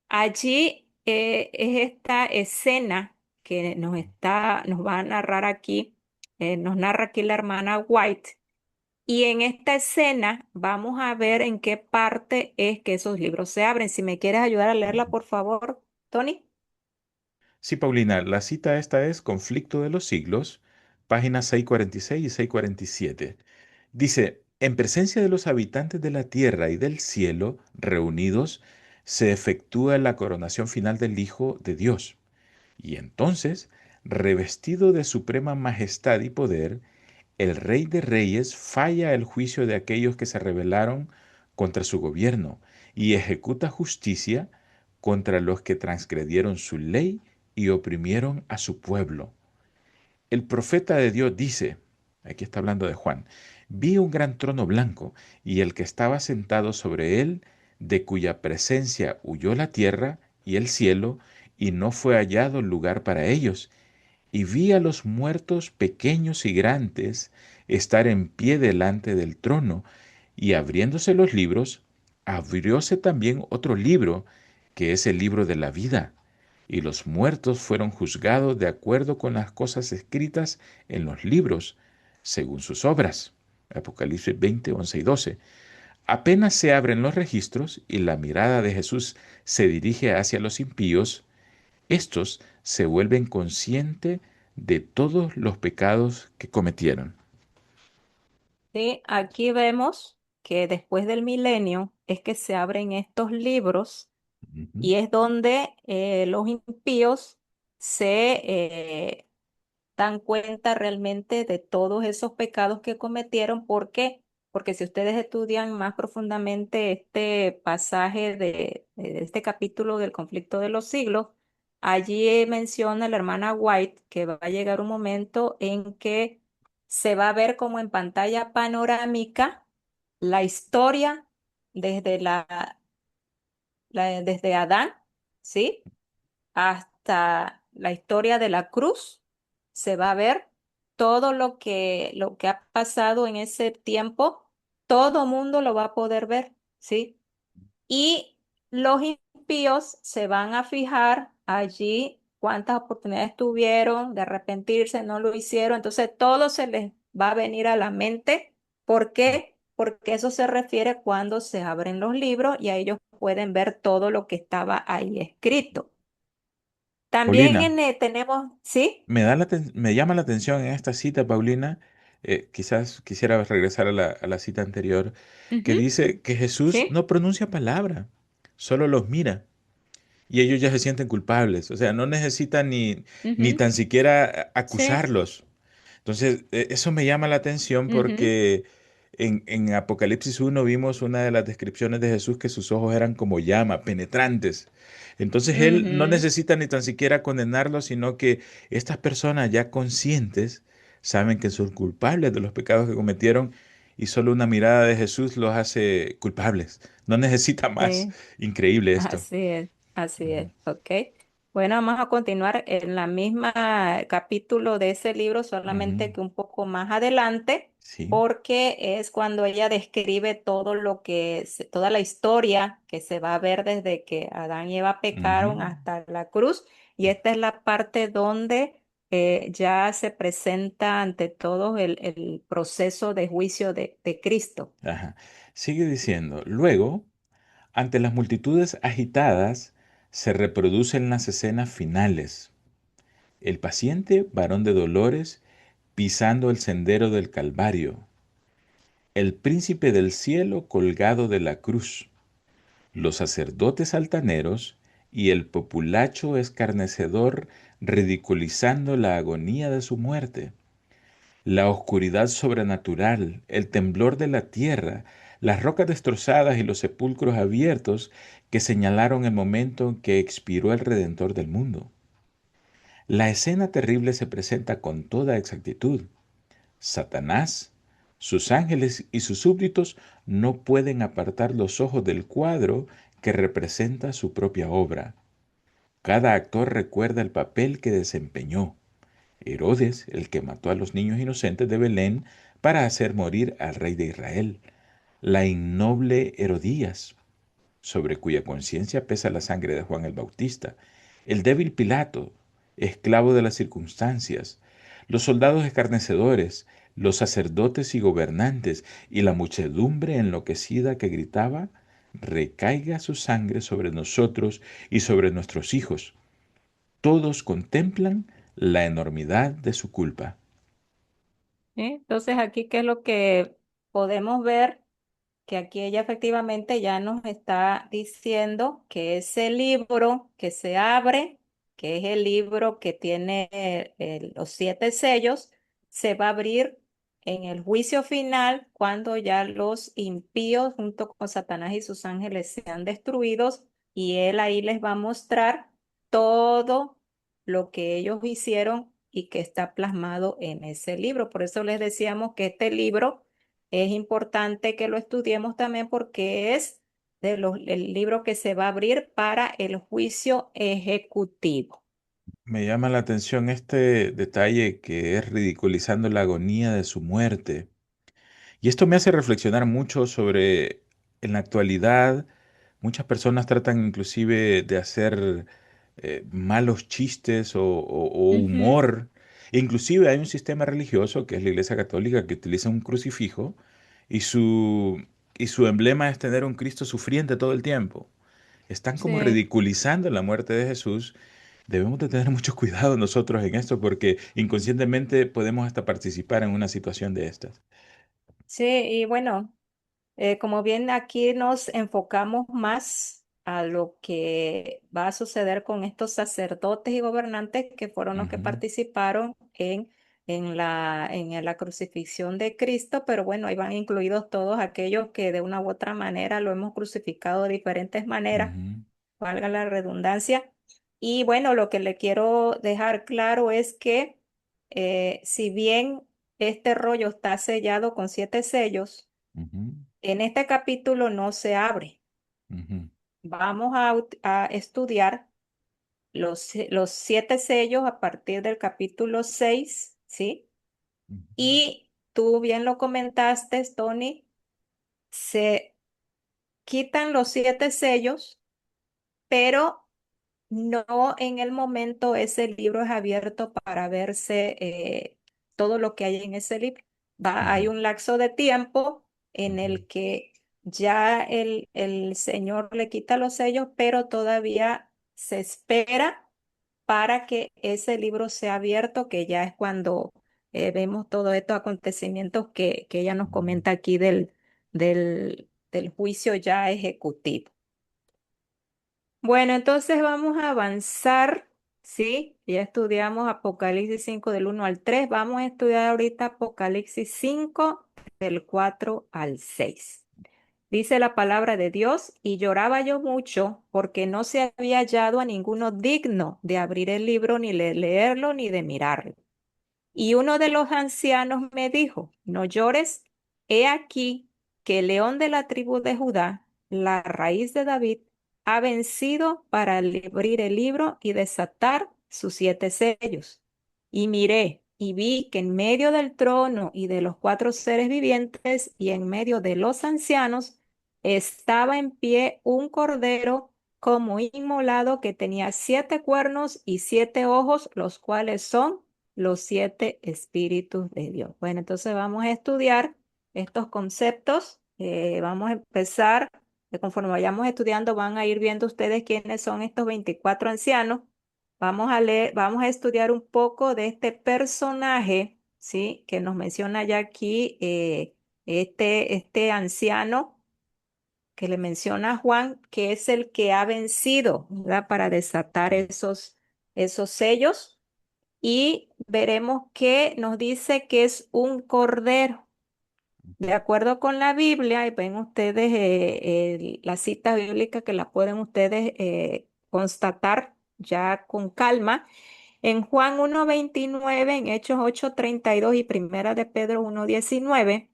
Allí es esta escena que nos va a narrar aquí, nos narra aquí la hermana White y en esta escena vamos a ver en qué parte es que esos libros se abren. Si me quieres ayudar a leerla, ujú. por favor, Tony. Sí, Paulina, la cita esta es Conflicto de los Siglos, páginas 646 y 647. Dice, en presencia de los habitantes de la tierra y del cielo reunidos, se efectúa la coronación final del Hijo de Dios. Y entonces, revestido de suprema majestad y poder, el Rey de Reyes falla el juicio de aquellos que se rebelaron contra su gobierno y ejecuta justicia contra los que transgredieron su ley y oprimieron a su pueblo. El profeta de Dios dice, aquí está hablando de Juan, vi un gran trono blanco y el que estaba sentado sobre él, de cuya presencia huyó la tierra y el cielo, y no fue hallado lugar para ellos. Y vi a los muertos pequeños y grandes estar en pie delante del trono, y abriéndose los libros, abrióse también otro libro, que es el libro de la vida. Y los muertos fueron juzgados de acuerdo con las cosas escritas en los libros, según sus obras. Apocalipsis 20, 11 y 12. Apenas se abren los registros y la mirada de Jesús se dirige hacia los impíos, estos se vuelven conscientes de todos los pecados que cometieron. Sí, aquí vemos que después del milenio es que se abren estos libros Ujú. y es donde los impíos se dan cuenta realmente de todos esos pecados que cometieron. ¿Por qué? Porque si ustedes estudian más profundamente este pasaje de este capítulo del conflicto de los siglos, allí menciona la hermana White que va a llegar un momento en que se va a ver como en pantalla panorámica la historia desde desde Adán, ¿sí? Hasta la historia de la cruz, se va a ver todo lo que ha pasado en ese tiempo, todo mundo lo va a poder ver, ¿sí? Y los impíos se van a fijar allí cuántas oportunidades tuvieron de arrepentirse, no lo hicieron, entonces todo se les va a venir a la mente. ¿Por qué? Porque eso se refiere cuando se abren los libros y a ellos pueden ver todo lo que estaba ahí escrito. También Paulina, tenemos, ¿sí? me llama la atención en esta cita, Paulina, quizás quisiera regresar a la cita anterior, que Ujú, dice que Jesús sí, no pronuncia palabra, solo los mira y ellos ya se sienten culpables, o sea, no necesitan ni ujú, tan siquiera sí, acusarlos. Entonces, eso me llama la atención ujú, porque En Apocalipsis 1 vimos una de las descripciones de Jesús que sus ojos eran como llama, penetrantes. Entonces Él no Ujú, necesita ni tan siquiera condenarlos, sino que estas personas ya conscientes saben que son culpables de los pecados que cometieron y solo una mirada de Jesús los hace culpables. No necesita más. sí. Increíble esto. Así Ujú. es, ok. Bueno, vamos a continuar en la misma capítulo de ese libro, Ujú. solamente que un poco más adelante, Sí. porque es cuando ella describe todo lo que, toda la historia que se va a ver desde que Adán y Eva Ujú. pecaron hasta la cruz, y esta es la parte donde ya se presenta ante todos el proceso de juicio de Cristo. Ajá. Sigue diciendo, luego, ante las multitudes agitadas, se reproducen las escenas finales. El paciente varón de dolores pisando el sendero del Calvario. El príncipe del cielo colgado de la cruz. Los sacerdotes altaneros y el populacho escarnecedor ridiculizando la agonía de su muerte. La oscuridad sobrenatural, el temblor de la tierra, las rocas destrozadas y los sepulcros abiertos que señalaron el momento en que expiró el Redentor del mundo. La escena terrible se presenta con toda exactitud. Satanás, sus ángeles y sus súbditos no pueden apartar los ojos del cuadro que representa su propia obra. Cada actor recuerda el papel que desempeñó. Herodes, el que mató a los niños inocentes de Belén para hacer morir al rey de Israel. La innoble Herodías, sobre cuya conciencia pesa la sangre de Juan el Bautista. El débil Pilato, esclavo de las circunstancias. Los soldados escarnecedores, los sacerdotes y gobernantes, y la muchedumbre enloquecida que gritaba, recaiga su sangre sobre nosotros y sobre nuestros hijos. Todos contemplan la enormidad de su culpa. ¿Sí? Entonces aquí, ¿qué es lo que podemos ver? Que aquí ella efectivamente ya nos está diciendo que ese libro que se abre, que es el libro que tiene los 7 sellos, se va a abrir en el juicio final cuando ya los impíos junto con Satanás y sus ángeles sean destruidos, y él ahí les va a mostrar todo lo que ellos hicieron y que está plasmado en ese libro. Por eso les decíamos que este libro es importante que lo estudiemos también porque es el libro que se va a abrir para el juicio ejecutivo. Me llama la atención este detalle que es ridiculizando la agonía de su muerte. Y esto me hace reflexionar mucho sobre, en la actualidad, muchas personas tratan inclusive de hacer malos chistes o Ujú, humor. Inclusive hay un sistema religioso, que es la Iglesia Católica, que utiliza un crucifijo y y su emblema es tener un Cristo sufriente todo el tiempo. Están como sí. ridiculizando la muerte de Jesús. Debemos de tener mucho cuidado nosotros en esto porque inconscientemente podemos hasta participar en una situación de estas. Sí, y bueno, como bien aquí nos enfocamos más a lo que va a suceder con estos sacerdotes y gobernantes que fueron los que Ujú, participaron en la crucifixión de Cristo, pero bueno, ahí van incluidos todos aquellos que de una u otra manera lo hemos crucificado de diferentes maneras, ujú, valga la redundancia. Y bueno, lo que le quiero dejar claro es que si bien este rollo está sellado con 7 sellos, ujú, en este capítulo no se abre. ujú, Vamos a estudiar los 7 sellos a partir del capítulo 6, ¿sí? ujú, Y tú bien lo comentaste, Tony, se quitan los 7 sellos, pero no en el momento ese libro es abierto para verse todo lo que hay en ese libro. Hay ujú, un lapso de tiempo en ujú, el que ya el Señor le quita los sellos, pero todavía se espera para que ese libro sea abierto, que ya es cuando vemos todos estos acontecimientos que ella nos ujú. comenta aquí del juicio ya ejecutivo. Bueno, entonces vamos a avanzar, ¿sí? Ya estudiamos Apocalipsis 5 del 1 al 3. Vamos a estudiar ahorita Apocalipsis 5 del 4 al 6. Dice la palabra de Dios, y lloraba yo mucho porque no se había hallado a ninguno digno de abrir el libro, ni de leerlo, ni de mirarlo. Y uno de los ancianos me dijo, no llores, he aquí que el león de la tribu de Judá, la raíz de David, ha vencido para abrir el libro y desatar sus 7 sellos. Y miré y vi que en medio del trono y de los 4 seres vivientes y en medio de los ancianos estaba en pie un cordero como inmolado que tenía 7 cuernos y 7 ojos, los cuales son los 7 espíritus de Dios. Bueno, entonces vamos a estudiar estos conceptos. Vamos a empezar, conforme vayamos estudiando, van a ir viendo ustedes quiénes son estos 24 ancianos. Vamos a leer, vamos a estudiar un poco de este personaje, ¿sí? Que nos menciona ya aquí este anciano que le menciona a Juan, que es el que ha vencido, ¿verdad? Para desatar esos sellos y veremos que nos dice que es un cordero. De acuerdo con la Biblia, y ven ustedes la cita bíblica que la pueden ustedes constatar ya con calma. En Juan 1:29, en Hechos 8:32 y Primera de Pedro 1:19,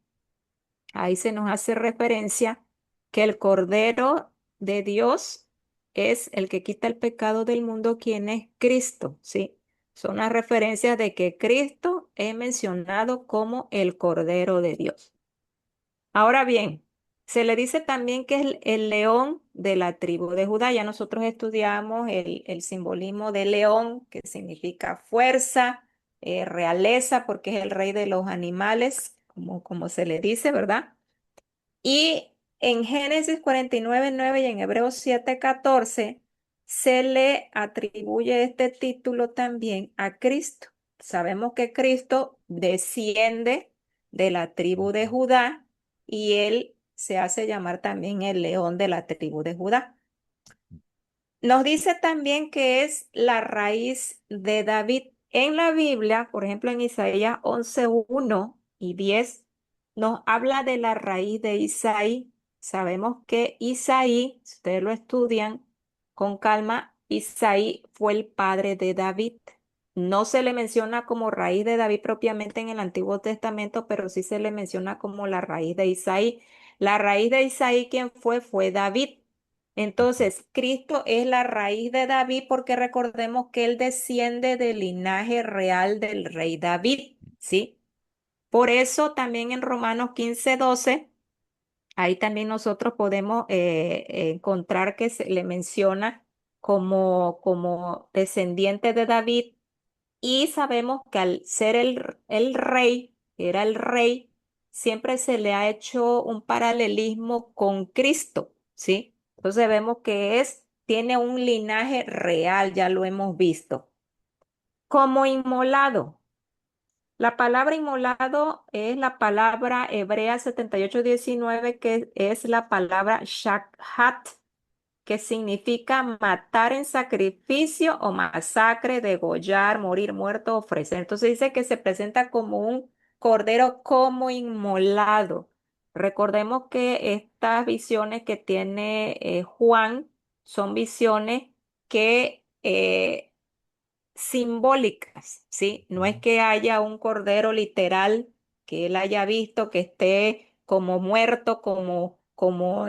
ahí se nos hace referencia que el Cordero de Dios es el que quita el pecado del mundo, quien es Cristo, ¿sí? Son las referencias de que Cristo es mencionado como el Cordero de Dios. Ahora bien, se le dice también que es el león de la tribu de Judá. Ya nosotros estudiamos el simbolismo del león, que significa fuerza, realeza, porque es el rey de los animales, como se le dice, ¿verdad? Y en Génesis 49:9 y en Hebreos 7:14 se le atribuye este título también a Cristo. Sabemos que Cristo desciende de la tribu de Judá y él se hace llamar también el león de la tribu de Judá. Nos dice también que es la raíz de David. En la Biblia, por ejemplo, en Isaías 11:1 y 10, nos habla de la raíz de Isaí. Sabemos que Isaí, si ustedes lo estudian con calma, Isaí fue el padre de David. No se le menciona como raíz de David propiamente en el Antiguo Testamento, pero sí se le menciona como la raíz de Isaí. La raíz de Isaí, ¿quién fue? Fue David. Entonces, Cristo es la raíz de David porque recordemos que él desciende del linaje real del rey David, ¿sí? Por eso también en Romanos 15:12, ahí también nosotros podemos encontrar que se le menciona como descendiente de David y sabemos que al ser el rey, era el rey, siempre se le ha hecho un paralelismo con Cristo, ¿sí? Entonces vemos que tiene un linaje real, ya lo hemos visto. Como inmolado. La palabra inmolado es la palabra hebrea 78:19, que es la palabra shakhat, que significa matar en sacrificio o masacre, degollar, morir muerto, ofrecer. Entonces dice que se presenta como un cordero como inmolado. Recordemos que estas visiones que tiene Juan son visiones que simbólicas, ¿sí? No es que haya un cordero literal que él haya visto que esté como muerto, como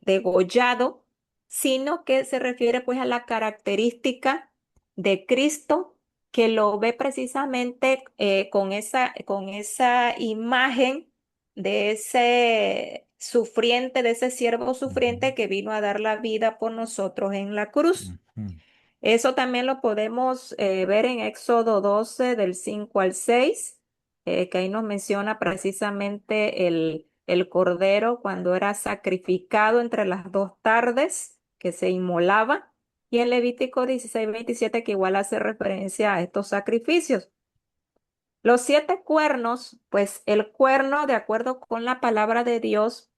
degollado, sino que se refiere pues a la característica de Cristo que lo ve precisamente con esa imagen de ese sufriente, de ese siervo sufriente que vino a dar la vida por nosotros en la cruz. Eso también lo podemos ver en Éxodo 12 del 5 al 6, que ahí nos menciona precisamente el cordero cuando era sacrificado entre las 2 tardes que se inmolaba. Y en Levítico 16:27 que igual hace referencia a estos sacrificios. Los 7 cuernos, pues el cuerno, de acuerdo con la palabra de Dios,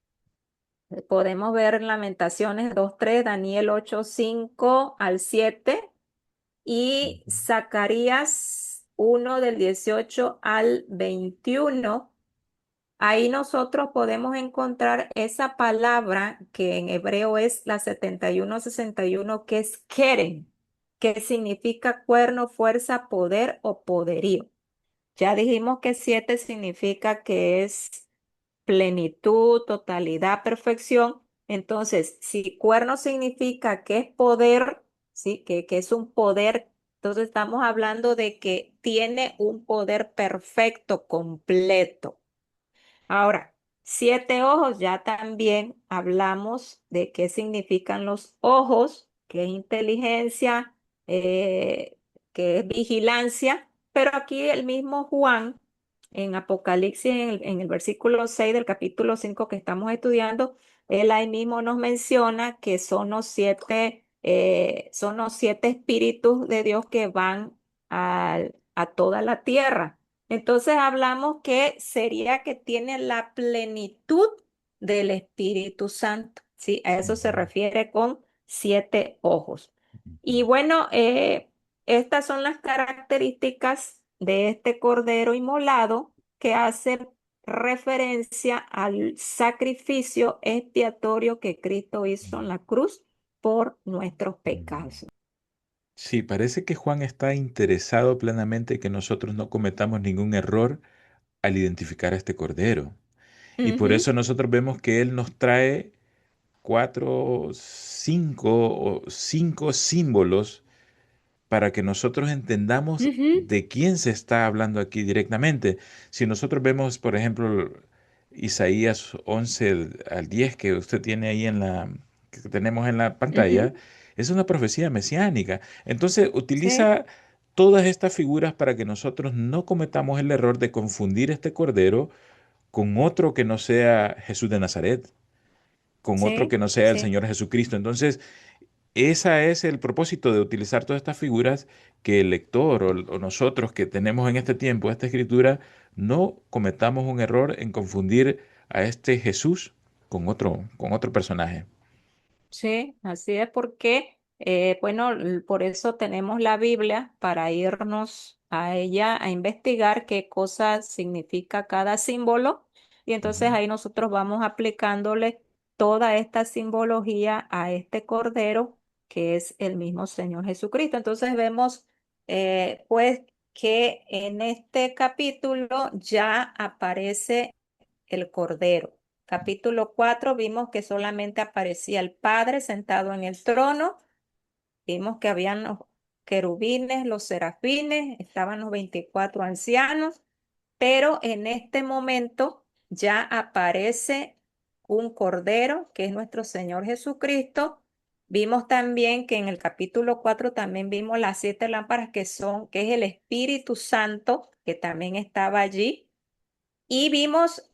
podemos ver en Lamentaciones 2:3, Daniel 8:5 al 7 y Zacarías 1 del 18 al 21 ahí nosotros podemos encontrar esa palabra que en hebreo es la 7161, que es keren, que significa cuerno, fuerza, poder o poderío. Ya dijimos que 7 significa que es plenitud, totalidad, perfección. Entonces, si cuerno significa que es poder, ¿sí? Que es un poder, entonces estamos hablando de que tiene un poder perfecto, completo. Ahora, 7 ojos, ya también hablamos de qué significan los ojos, qué es inteligencia, qué es vigilancia, pero aquí el mismo Juan, en Apocalipsis, en el versículo 6 del capítulo 5 que estamos estudiando, él ahí mismo nos menciona que son los siete espíritus de Dios que van a toda la tierra. Entonces hablamos que sería que tiene la plenitud del Espíritu Santo, ¿sí? A eso se Ujú, refiere con 7 ojos. ujú, Y bueno, estas son las características de este cordero inmolado que hace referencia al sacrificio expiatorio que Cristo hizo en la cruz por nuestros ujú. pecados. Sí, parece que Juan está interesado plenamente que nosotros no cometamos ningún error al identificar a este cordero. Y por Ujú, eso nosotros vemos que él nos trae cuatro, cinco o cinco símbolos para que nosotros entendamos ujú, de quién se está hablando aquí directamente. Si nosotros vemos, por ejemplo, Isaías 11 al 10 que usted tiene ahí que tenemos en la pantalla, ujú, es una profecía mesiánica. Entonces sí, utiliza todas estas figuras para que nosotros no cometamos el error de confundir este cordero con otro que no sea Jesús de Nazaret, con otro que sí, no sea el sí. Señor Jesucristo. Entonces, ese es el propósito de utilizar todas estas figuras, que el lector o nosotros que tenemos en este tiempo esta escritura no cometamos un error en confundir a este Jesús con otro personaje. Sí, así es porque, bueno, por eso tenemos la Biblia para irnos a ella a investigar qué cosa significa cada símbolo y entonces Ujú, ahí nosotros vamos aplicándole toda esta simbología a este cordero que es el mismo Señor Jesucristo. Entonces vemos, pues, que en este capítulo ya aparece el Cordero. Capítulo 4 vimos que solamente aparecía el Padre sentado en el trono, vimos que habían los querubines, los serafines, estaban los 24 ancianos, pero en este momento ya aparece un Cordero, que es nuestro Señor Jesucristo. Vimos también que en el capítulo 4 también vimos las 7 lámparas que es el Espíritu Santo, que también estaba allí. Y vimos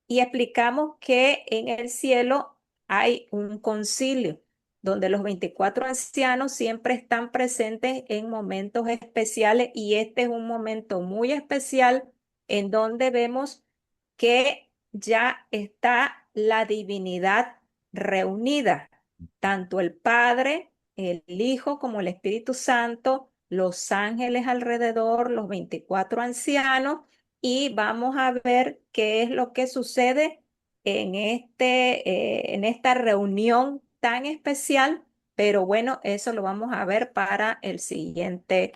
y explicamos que en el cielo hay un concilio donde los 24 ancianos siempre están presentes en momentos especiales y este es un momento muy especial en donde vemos que ya está la divinidad reunida, tanto el Padre, el Hijo como el Espíritu Santo, los ángeles alrededor, los 24 ancianos y vamos a ver qué es lo que sucede en esta reunión tan especial, pero bueno, eso lo vamos a ver para el siguiente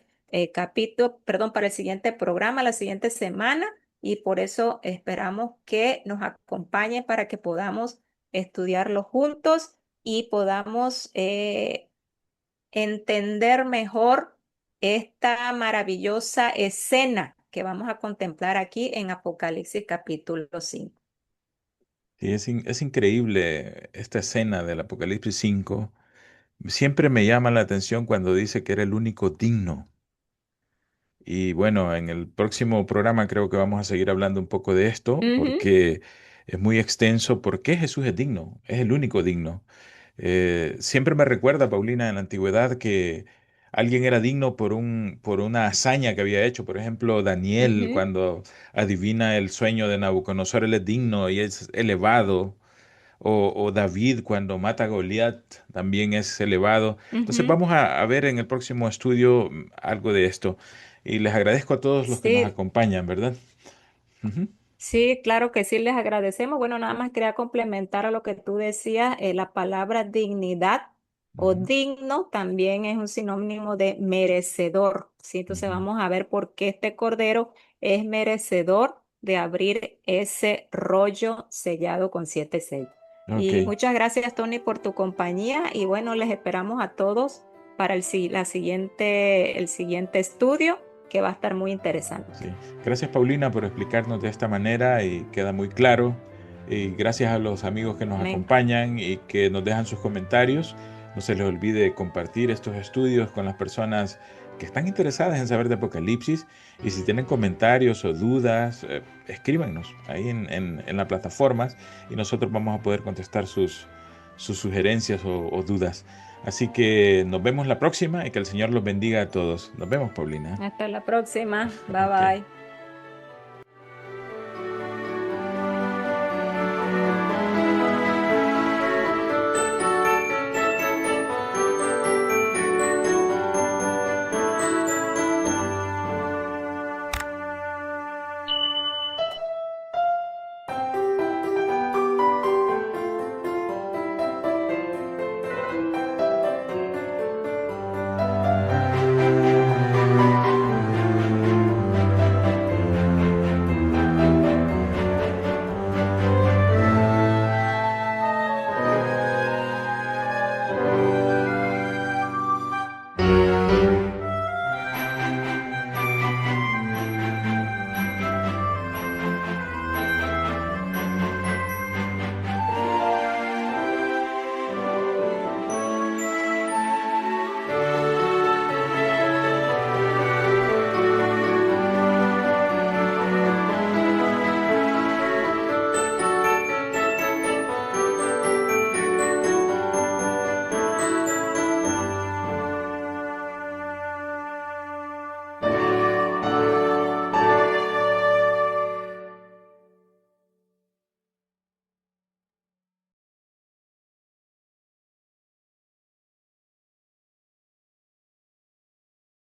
capítulo, perdón, para el siguiente programa, la siguiente semana, y por eso esperamos que nos acompañe para que podamos estudiarlo juntos y podamos entender mejor esta maravillosa escena que vamos a contemplar aquí en Apocalipsis capítulo 5. Y es increíble esta escena del Apocalipsis 5. Siempre me llama la atención cuando dice que era el único digno. Y bueno, en el próximo programa creo que vamos a seguir hablando un poco de esto, Ujú, porque es muy extenso. ¿Por qué Jesús es digno? Es el único digno. Siempre me recuerda, Paulina, en la antigüedad que alguien era digno por una hazaña que había hecho. Por ejemplo, Daniel, ujú, cuando adivina el sueño de Nabucodonosor, él es digno y es elevado. O David, cuando mata a Goliat, también es elevado. Entonces ujú. vamos a ver en el próximo estudio algo de esto. Y les agradezco a todos los que nos Sí, acompañan, ¿verdad? Ujú. Sí, claro que sí, les agradecemos. Bueno, nada más quería complementar a lo que tú decías, la palabra dignidad o Ujú, digno también es un sinónimo de merecedor, ¿sí? Entonces ujú. vamos a ver por qué este cordero es merecedor de abrir ese rollo sellado con 7 sellos. Ok, Y muchas gracias, Tony, por tu compañía y bueno, les esperamos a todos para el siguiente estudio que va a estar muy interesante. sí. Gracias Paulina por explicarnos de esta manera y queda muy claro. Y gracias a los amigos que nos Amén. acompañan y que nos dejan sus comentarios. No se les olvide compartir estos estudios con las personas que están interesadas en saber de Apocalipsis. Y si tienen comentarios o dudas, escríbanos ahí en las plataformas y nosotros vamos a poder contestar sus sugerencias o dudas. Así que nos vemos la próxima y que el Señor los bendiga a todos. Nos vemos, Paulina. Hasta la próxima. Bye Ok. bye.